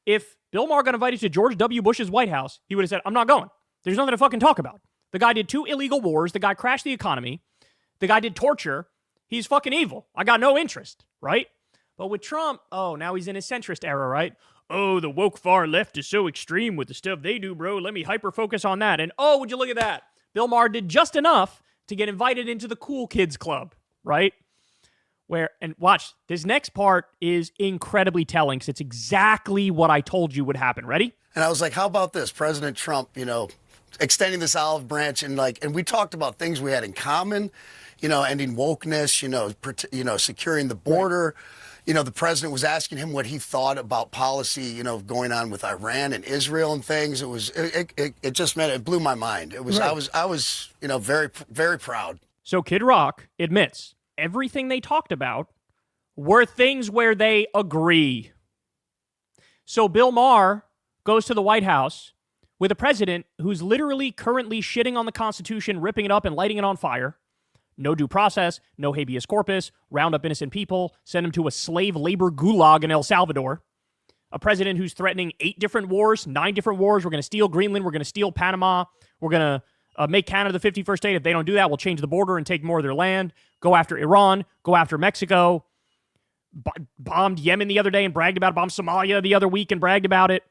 If Bill Maher got invited to George W. Bush's White House, he would have said, I'm not going. There's nothing to fucking talk about. The guy did 2 illegal wars. The guy crashed the economy. The guy did torture. He's fucking evil. I got no interest, right? But with Trump, now he's in his centrist era, right? Oh, the woke far left is so extreme with the stuff they do, bro. Let me hyper-focus on that. And would you look at that? Bill Maher did just enough to get invited into the cool kids club, right? And watch, this next part is incredibly telling because it's exactly what I told you would happen. Ready? And I was like, how about this? President Trump, extending this olive branch and we talked about things we had in common, ending wokeness, securing the border. The president was asking him what he thought about policy, going on with Iran and Israel and things. It just meant it blew my mind. It was, right. I was, very, very proud. So Kid Rock admits everything they talked about were things where they agree. So Bill Maher goes to the White House with a president who's literally currently shitting on the Constitution, ripping it up and lighting it on fire. No due process, no habeas corpus, round up innocent people, send them to a slave labor gulag in El Salvador. A president who's threatening 8 different wars, 9 different wars. We're going to steal Greenland. We're going to steal Panama. We're going to make Canada the 51st state. If they don't do that, we'll change the border and take more of their land. Go after Iran. Go after Mexico. Bombed Yemen the other day and bragged about it. Bombed Somalia the other week and bragged about it.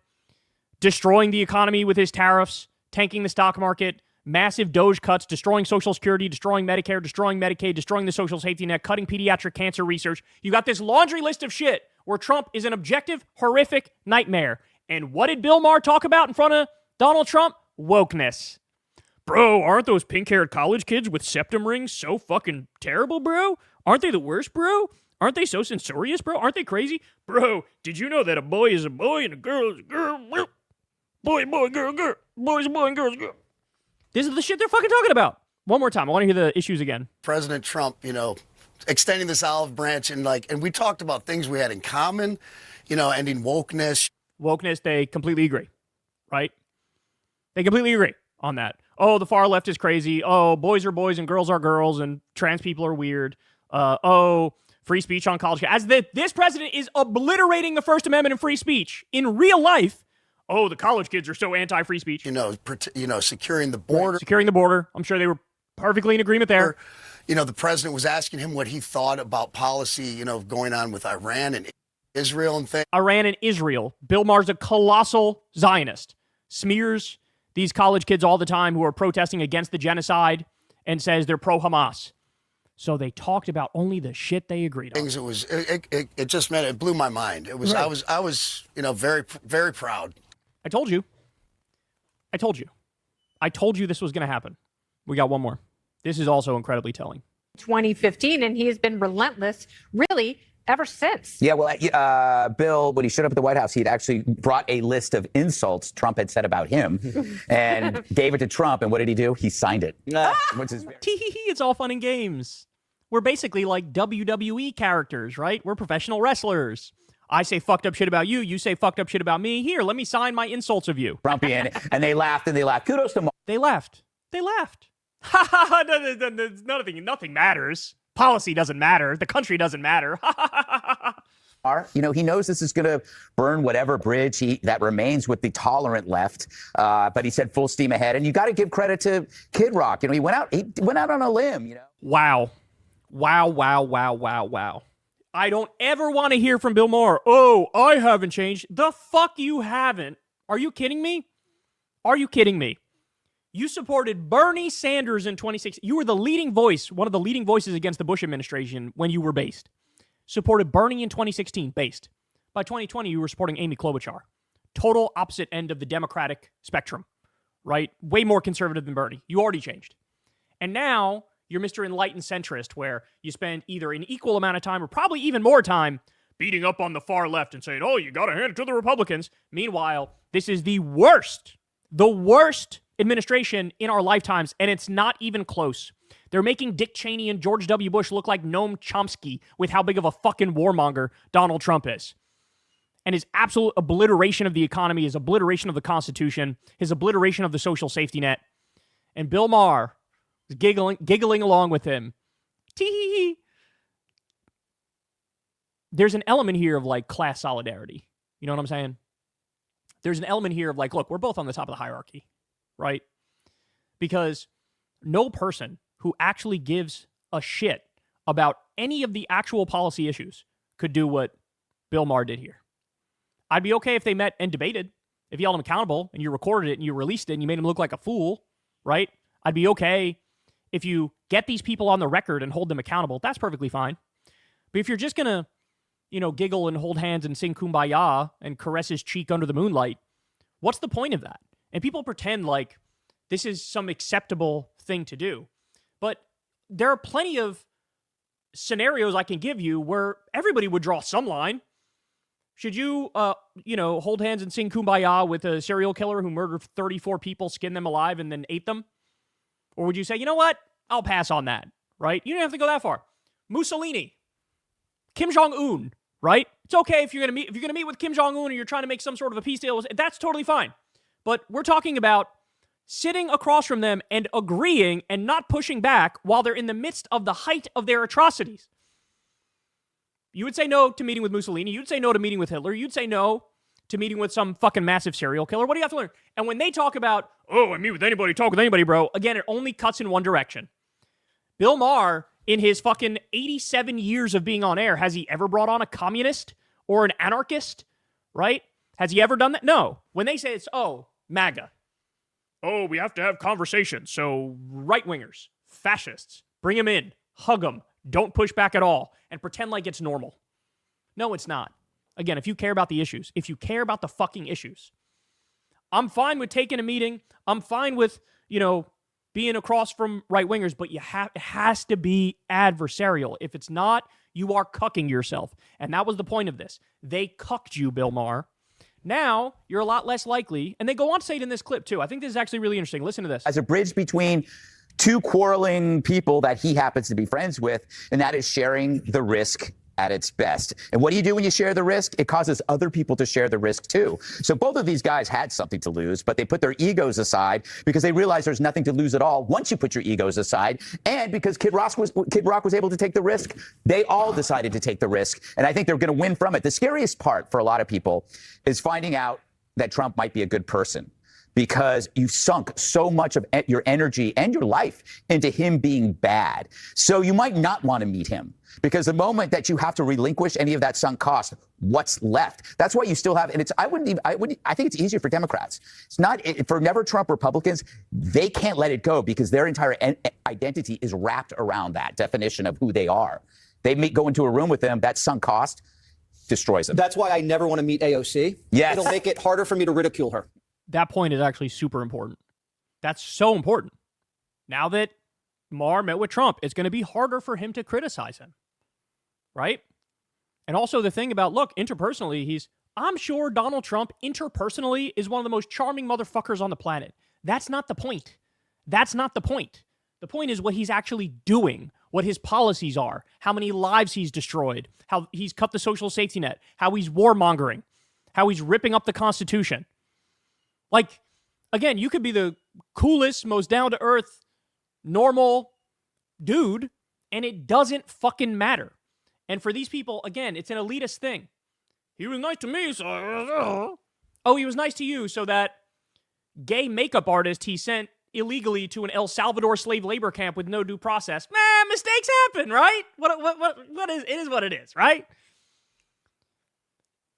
Destroying the economy with his tariffs. Tanking the stock market. Massive Doge cuts, destroying Social Security, destroying Medicare, destroying Medicaid, destroying the social safety net, cutting pediatric cancer research. You got this laundry list of shit where Trump is an objective, horrific nightmare. And what did Bill Maher talk about in front of Donald Trump? Wokeness. Bro, aren't those pink-haired college kids with septum rings so fucking terrible, bro? Aren't they the worst, bro? Aren't they so censorious, bro? Aren't they crazy? Bro, did you know that a boy is a boy and a girl is a girl? Boy, girl, girl. Boy's a boy and girl's a girl. This is the shit they're fucking talking about. One more time. I want to hear the issues again. President Trump, extending this olive branch and we talked about things we had in common, ending wokeness. Wokeness, they completely agree, right? They completely agree on that. Oh, the far left is crazy. Oh, boys are boys and girls are girls and trans people are weird. Free speech on college. As this president is obliterating the First Amendment and free speech in real life. Oh, the college kids are so anti-free speech. Securing the border. Right. Securing the border. I'm sure they were perfectly in agreement there. The president was asking him what he thought about policy, going on with Iran and Israel and things. Iran and Israel. Bill Maher's a colossal Zionist. Smears these college kids all the time who are protesting against the genocide and says they're pro-Hamas. So they talked about only the shit they agreed on. It just meant it blew my mind. It was, right. I was very, very proud. I told you this was going to happen. We got one more. This is also incredibly telling. 2015, and he has been relentless, really, ever since. Yeah, well, Bill, when he showed up at the White House, he'd actually brought a list of insults Trump had said about him and gave it to Trump. And what did he do? He signed it. Which is it's all fun and games. We're basically like WWE characters, right? We're professional wrestlers. I say fucked up shit about you. You say fucked up shit about me. Here, let me sign my insults of you. Trumpy, and they laughed and they laughed. Kudos to Maher. They laughed. Ha ha ha. Nothing matters. Policy doesn't matter. The country doesn't matter. He knows this is going to burn whatever bridge that remains with the tolerant left. But he said full steam ahead. And you got to give credit to Kid Rock. He went out on a limb. Wow. I don't ever want to hear from Bill Maher. Oh, I haven't changed. The fuck you haven't. Are you kidding me? You supported Bernie Sanders in 2016. You were the leading voice, one of the leading voices against the Bush administration when you were based. Supported Bernie in 2016, based. By 2020, you were supporting Amy Klobuchar. Total opposite end of the Democratic spectrum, right? Way more conservative than Bernie. You already changed. And now you're Mr. Enlightened Centrist, where you spend either an equal amount of time or probably even more time beating up on the far left and saying, oh, you got to hand it to the Republicans. Meanwhile, this is the worst administration in our lifetimes, and it's not even close. They're making Dick Cheney and George W. Bush look like Noam Chomsky with how big of a fucking warmonger Donald Trump is. And his absolute obliteration of the economy, his obliteration of the Constitution, his obliteration of the social safety net. And Bill Maher is giggling along with him. Tee-hee-hee. There's an element here of like class solidarity. You know what I'm saying? there's an element here of like, look, we're both on the top of the hierarchy, right? Because no person who actually gives a shit about any of the actual policy issues could do what Bill Maher did here. I'd be okay if they met and debated, if you held him accountable and you recorded it and you released it and you made him look like a fool, right? I'd be okay if you get these people on the record and hold them accountable. That's perfectly fine. But if you're just going to, giggle and hold hands and sing Kumbaya and caress his cheek under the moonlight, what's the point of that? And people pretend like this is some acceptable thing to do. But there are plenty of scenarios I can give you where everybody would draw some line. Should you, hold hands and sing Kumbaya with a serial killer who murdered 34 people, skinned them alive, and then ate them? Or would you say, you know what? I'll pass on that, right? You don't have to go that far. Mussolini, Kim Jong-un, right? It's okay if you're gonna meet with Kim Jong-un and you're trying to make some sort of a peace deal. That's totally fine. But we're talking about sitting across from them and agreeing and not pushing back while they're in the midst of the height of their atrocities. You would say no to meeting with Mussolini. You'd say no to meeting with Hitler. You'd say no to meeting with some fucking massive serial killer. What do you have to learn? And when they talk about, I meet with anybody, talk with anybody, bro, again, it only cuts in one direction. Bill Maher, in his fucking 87 years of being on air, has he ever brought on a communist or an anarchist, right? Has he ever done that? No. When they say it's, MAGA. We have to have conversations. So right-wingers, fascists, bring them in, hug them, don't push back at all, and pretend like it's normal. No, it's not. Again, if you care about the issues, if you care about the fucking issues, I'm fine with taking a meeting. I'm fine with, being across from right-wingers, but it has to be adversarial. If it's not, you are cucking yourself. And that was the point of this. They cucked you, Bill Maher. Now, you're a lot less likely, and they go on to say it in this clip, too. I think this is actually really interesting. Listen to this. As a bridge between two quarreling people that he happens to be friends with, and that is sharing the risk at its best. And what do you do when you share the risk? It causes other people to share the risk too. So both of these guys had something to lose, but they put their egos aside because they realized there's nothing to lose at all once you put your egos aside. And because Kid Rock was able to take the risk, they all decided to take the risk. And I think they're going to win from it. The scariest part for a lot of people is finding out that Trump might be a good person, because you've sunk so much of your energy and your life into him being bad. So you might not want to meet him, because the moment that you have to relinquish any of that sunk cost, what's left? That's why you still have, and I think it's easier for Democrats. It's not for never Trump Republicans. They can't let it go because their entire identity is wrapped around that definition of who they are. They go into a room with them, that sunk cost destroys them. That's why I never want to meet AOC. Yes. It'll make it harder for me to ridicule her. That point is actually super important. That's so important. Now that Maher met with Trump, it's going to be harder for him to criticize him, right? And also the thing about, look, interpersonally, I'm sure Donald Trump interpersonally is one of the most charming motherfuckers on the planet. That's not the point. That's not the point. The point is what he's actually doing, what his policies are, how many lives he's destroyed, how he's cut the social safety net, how he's warmongering, how he's ripping up the Constitution. Like, again, you could be the coolest, most down-to-earth, normal dude, and it doesn't fucking matter. And for these people, again, it's an elitist thing. He was nice to me, so... Oh, he was nice to you, so that gay makeup artist he sent illegally to an El Salvador slave labor camp with no due process. Mistakes happen, right? What is, it is what it is, right?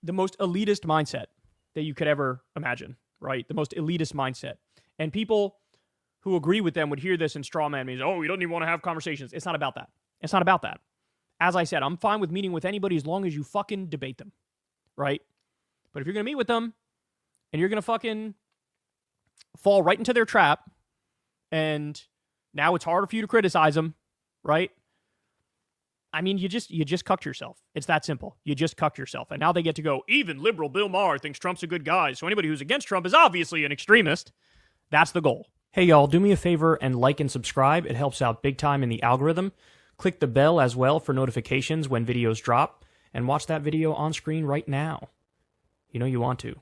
The most elitist mindset that you could ever imagine. Right? The most elitist mindset. And people who agree with them would hear this and strawman me. We don't even want to have conversations. It's not about that. It's not about that. As I said, I'm fine with meeting with anybody as long as you fucking debate them. Right? But if you're going to meet with them and you're going to fucking fall right into their trap and now it's harder for you to criticize them, right? I mean, you just cucked yourself. It's that simple. You just cucked yourself. And now they get to go, even liberal Bill Maher thinks Trump's a good guy, so anybody who's against Trump is obviously an extremist. That's the goal. Hey, y'all, do me a favor and like and subscribe. It helps out big time in the algorithm. Click the bell as well for notifications when videos drop, and watch that video on screen right now. You know you want to.